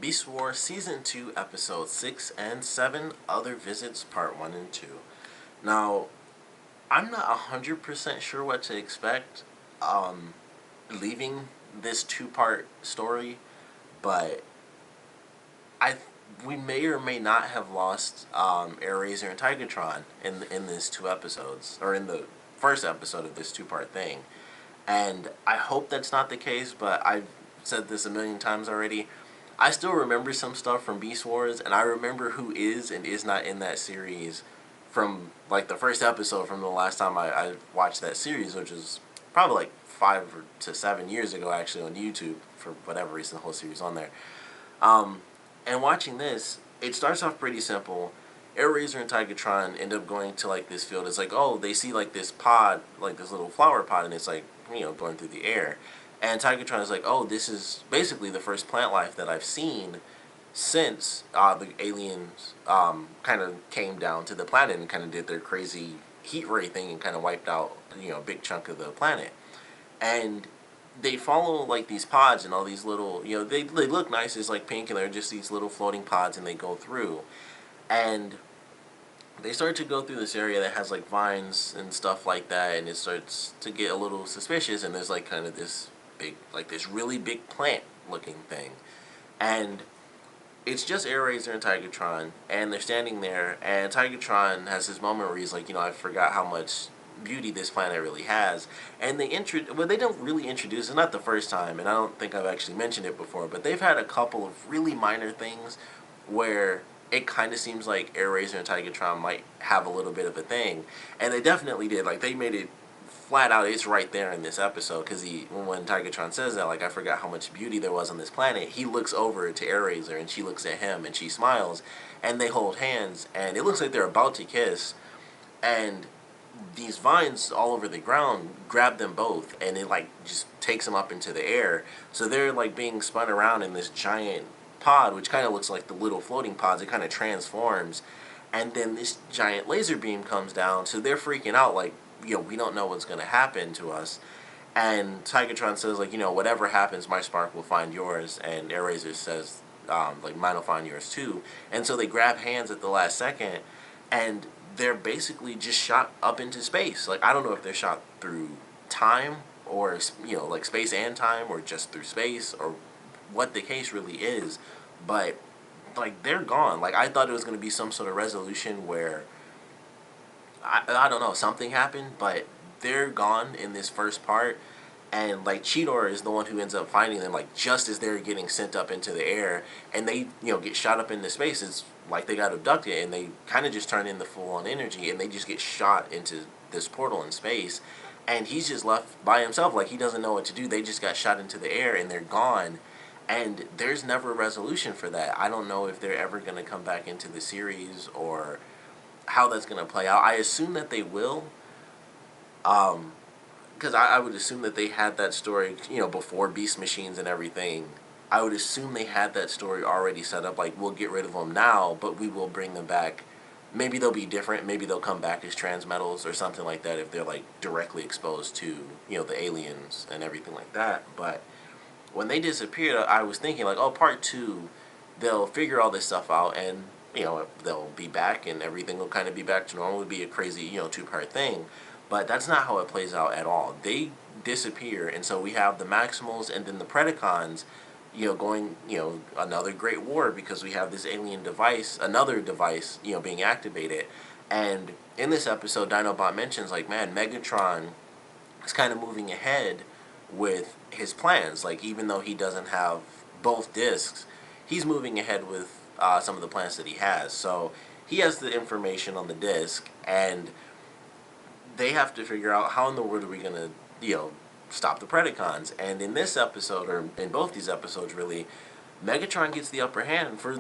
Beast Wars Season 2, Episodes 6 and 7, Other Visits, Part 1 and 2. Now, I'm not 100% sure what to expect leaving this two-part story, but we may or may not have lost Airazor and Tigatron in these two episodes, or in the first episode of this two-part thing. And I hope that's not the case, but I've said this a million times already. I still remember some stuff from Beast Wars, and I remember who is and is not in that series from, like, the first episode from the last time I watched that series, which was probably, like, 5 to 7 years ago, actually, on YouTube, for whatever reason, the whole series on there. And watching this, it starts off pretty simple. Airazor and Tigatron end up going to, like, this field. It's like, oh, they see, like, this pod, like, this little flower pod, and it's, like, you know, going through the air. And Tigatron is like, oh, this is basically the first plant life that I've seen since the aliens kind of came down to the planet and kind of did their crazy heat ray thing and kind of wiped out, you know, a big chunk of the planet. And they follow, like, these pods and all these little, you know, they look nice. It's like pink, and they're just these little floating pods, and they go through. And they start to go through this area that has, like, vines and stuff like that, and it starts to get a little suspicious, and there's, like, kind of this big, like, this really big plant looking thing. And it's just Airazor and Tigatron, and they're standing there, and Tigatron has this moment where he's like, you know, I forgot how much beauty this planet really has. And they don't really introduce, it's not the first time, and I don't think I've actually mentioned it before, but they've had a couple of really minor things where it kind of seems like Airazor and Tigatron might have a little bit of a thing, and they definitely did. Like, they made it flat out, it's right there in this episode, because when Tigatron says that, like, I forgot how much beauty there was on this planet, he looks over to Airazor, and she looks at him, and she smiles, and they hold hands, and it looks like they're about to kiss, and these vines all over the ground grab them both, and it, like, just takes them up into the air, so they're, like, being spun around in this giant pod, which kind of looks like the little floating pods. It kind of transforms, and then this giant laser beam comes down, so they're freaking out, like, you know, we don't know what's going to happen to us. And Tigatron says, like, you know, whatever happens, my spark will find yours, and Airazor says, like, mine will find yours too. And so they grab hands at the last second, and they're basically just shot up into space. Like, I don't know if they're shot through time, or, you know, like, space and time, or just through space, or what the case really is, but, like, they're gone. Like, I thought it was going to be some sort of resolution where, I don't know, something happened, but they're gone in this first part, and, like, Cheetor is the one who ends up finding them, like, just as they're getting sent up into the air, and they, you know, get shot up into space. It's like they got abducted, and they kind of just turn in the full-on energy, and they just get shot into this portal in space, and he's just left by himself. Like, he doesn't know what to do. They just got shot into the air, and they're gone. And there's never a resolution for that. I don't know if they're ever going to come back into the series or how that's going to play out. I assume that they will, because I would assume that they had that story, you know, before Beast Machines and everything. I would assume they had that story already set up, like, we'll get rid of them now, but we will bring them back. Maybe they'll be different. Maybe they'll come back as transmetals or something like that if they're, like, directly exposed to, you know, the aliens and everything like that. But when they disappeared, I was thinking, like, oh, part 2, they'll figure all this stuff out, and, you know, they'll be back, and everything will kind of be back to normal. It would be a crazy, you know, two-part thing. But that's not how it plays out at all. They disappear, and so we have the Maximals and then the Predacons, you know, going, you know, another great war, because we have this alien device, another device, you know, being activated. And in this episode, Dinobot mentions, like, man, Megatron is kind of moving ahead with his plans. Like, even though he doesn't have both discs, he's moving ahead with some of the plans that he has. So he has the information on the disc, and they have to figure out how in the world are we going to, you know, stop the Predacons. And in this episode, or in both these episodes really, Megatron gets the upper hand. For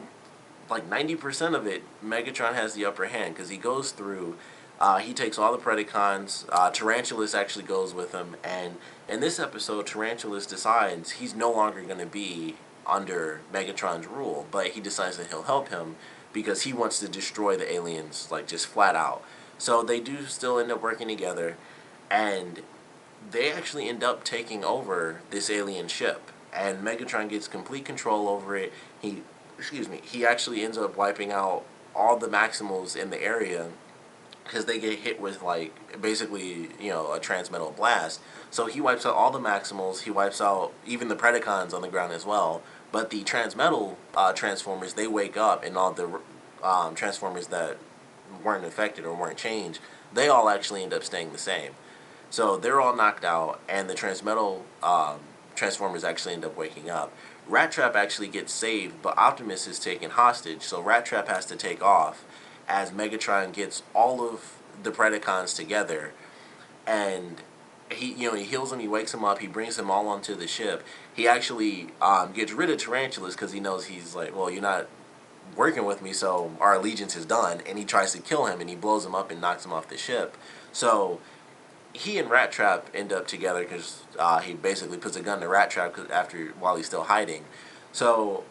like 90% of it, Megatron has the upper hand, because he goes through, he takes all the Predacons, Tarantulas actually goes with him, and in this episode, Tarantulas decides he's no longer going to be under Megatron's rule, but he decides that he'll help him because he wants to destroy the aliens, like, just flat out. So they do still end up working together, and they actually end up taking over this alien ship, and Megatron gets complete control over it. He excuse me, he actually ends up wiping out all the Maximals in the area because they get hit with like basically a transmetal blast. So he wipes out all the Maximals. He wipes out even the Predacons on the ground as well. But the transmetal Transformers, they wake up, and all the Transformers that weren't affected or weren't changed, they all actually end up staying the same. So they're all knocked out, and the Transmetal Transformers actually end up waking up. Rat Trap actually gets saved, but Optimus is taken hostage, so Rat Trap has to take off as Megatron gets all of the Predacons together, and he heals them, he wakes them up, he brings them all onto the ship. He actually gets rid of Tarantulas because he knows he's like, well, you're not working with me, so our allegiance is done, and he tries to kill him, and he blows him up and knocks him off the ship. So he and Rat Trap end up together because he basically puts a gun to Rat Trap while he's still hiding. So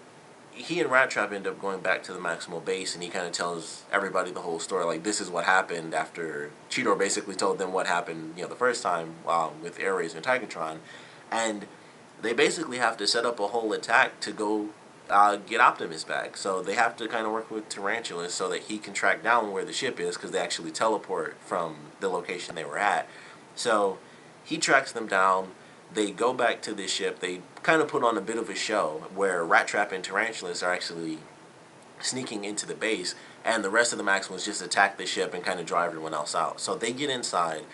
he and Rat Trap end up going back to the Maximal base, and he kind of tells everybody the whole story. Like, this is what happened after Cheetor basically told them what happened, the first time with Airazor and Tigatron, and they basically have to set up a whole attack to go get Optimus back. So they have to kind of work with Tarantulas so that he can track down where the ship is, because they actually teleport from the location they were at. So he tracks them down. They go back to this ship. They kind of put on a bit of a show where Rat Trap and Tarantulas are actually sneaking into the base, and the rest of the Maximals just attack the ship and kind of drive everyone else out. So they get inside.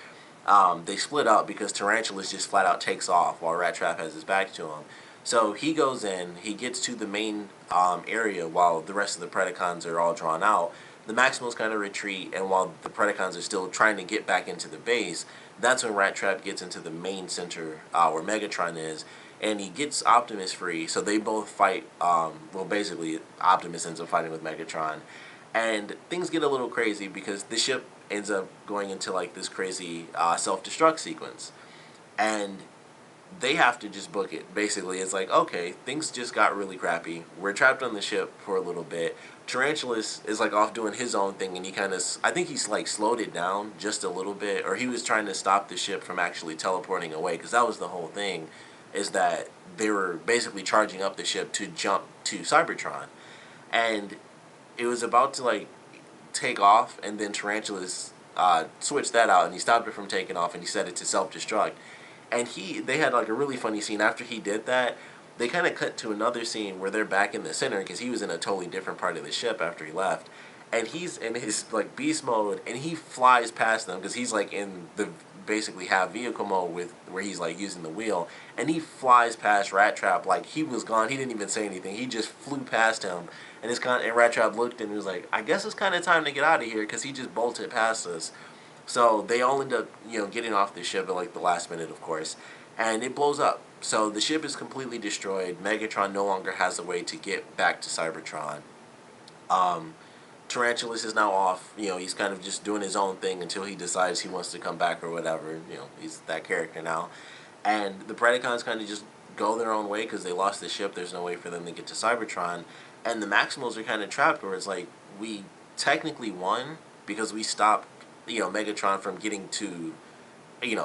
They split up because Tarantulas just flat out takes off while Rat Trap has his back to him. So he goes in, he gets to the main area while the rest of the Predacons are all drawn out. The Maximals kind of retreat, and while the Predacons are still trying to get back into the base, that's when Rat Trap gets into the main center where Megatron is, and he gets Optimus free. So they both fight. Well, basically, Optimus ends up fighting with Megatron, and things get a little crazy because the ship ends up going into like this crazy self-destruct sequence, and they have to just book it. Basically, it's like, okay, things just got really crappy. We're trapped on the ship for a little bit. Tarantulas is like off doing his own thing, and he kind of, I think he's like slowed it down just a little bit, or he was trying to stop the ship from actually teleporting away, because that was the whole thing, is that they were basically charging up the ship to jump to Cybertron, and it was about to like take off, and then Tarantulas switched that out, and he stopped it from taking off, and he set it to self-destruct. And they had like a really funny scene after he did that. They kind of cut to another scene where they're back in the center because he was in a totally different part of the ship after he left, and he's in his like beast mode, and he flies past them because he's like in the basically half vehicle mode with where he's like using the wheel, and he flies past Rat Trap like he was gone. He didn't even say anything. He just flew past him, and and Rat Trap looked and was like, I guess it's kind of time to get out of here because he just bolted past us. So they all end up, getting off the ship at like the last minute, of course, and it blows up. So the ship is completely destroyed. Megatron no longer has a way to get back to Cybertron. Tarantulas is now off. He's kind of just doing his own thing until he decides he wants to come back or whatever. He's that character now. And the Predacons kind of just go their own way because they lost the ship. There's no way for them to get to Cybertron. And the Maximals are kind of trapped where it's like, we technically won because we stopped Megatron from getting to,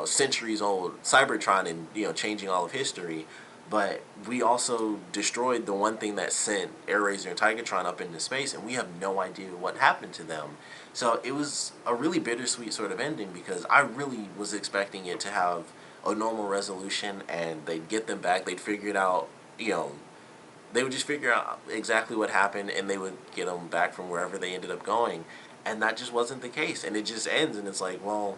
centuries old Cybertron and, changing all of history. But we also destroyed the one thing that sent Airazor and Tigatron up into space, and we have no idea what happened to them. So it was a really bittersweet sort of ending because I really was expecting it to have a normal resolution, and they'd get them back, they'd figure it out, they would just figure out exactly what happened, and they would get them back from wherever they ended up going. And that just wasn't the case, and it just ends, and it's like, well,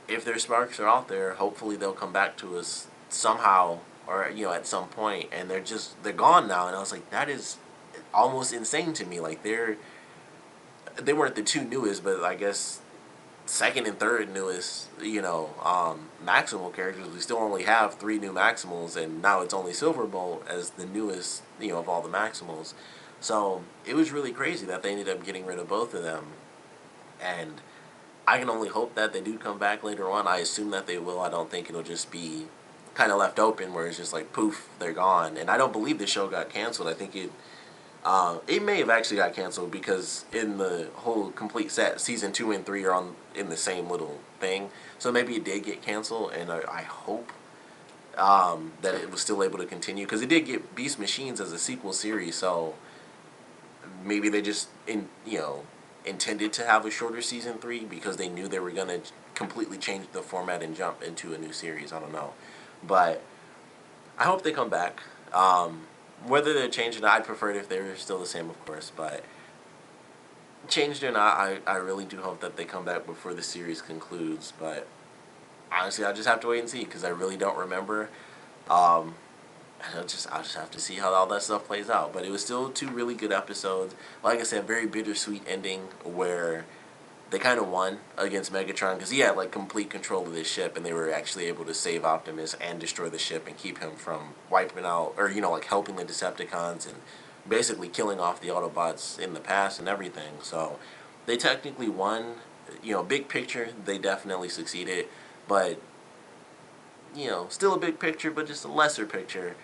if their sparks are out there, hopefully they'll come back to us somehow, or at some point, and they're gone now. And I was like, that is almost insane to me. Like, they weren't the two newest, but I guess second and third newest, Maximal characters. We still only have 3 new Maximals, and now it's only Silverbolt as the newest, of all the Maximals. So it was really crazy that they ended up getting rid of both of them, and I can only hope that they do come back later on. I assume that they will. I don't think it'll just be kind of left open where it's just like poof, they're gone. And I don't believe the show got canceled. I think it may have actually got canceled because in the whole complete set, season 2 and 3 are in the same little thing. So maybe it did get canceled, and I hope that it was still able to continue because it did get Beast Machines as a sequel series. So maybe they just intended to have a shorter season 3 because they knew they were gonna completely change the format and jump into a new series. I don't know, but I hope they come back. Whether they're changing, I'd prefer it if they were still the same, of course, but changed or not, I really do hope that they come back before the series concludes. But honestly, I'll just have to wait and see because I really don't remember. Um, I'll just have to see how all that stuff plays out. But it was still 2 really good episodes. Like I said, very bittersweet ending where they kind of won against Megatron because he had like complete control of this ship, and they were actually able to save Optimus and destroy the ship and keep him from wiping out, or like helping the Decepticons and basically killing off the Autobots in the past and everything. So they technically won. Big picture, they definitely succeeded, but still a big picture, but just a lesser picture.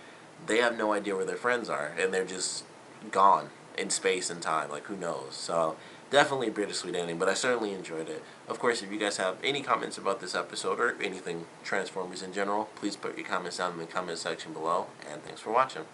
They have no idea where their friends are, and they're just gone in space and time. Like, who knows? So, definitely a bittersweet ending, but I certainly enjoyed it. Of course, if you guys have any comments about this episode or anything Transformers in general, please put your comments down in the comment section below, and thanks for watching.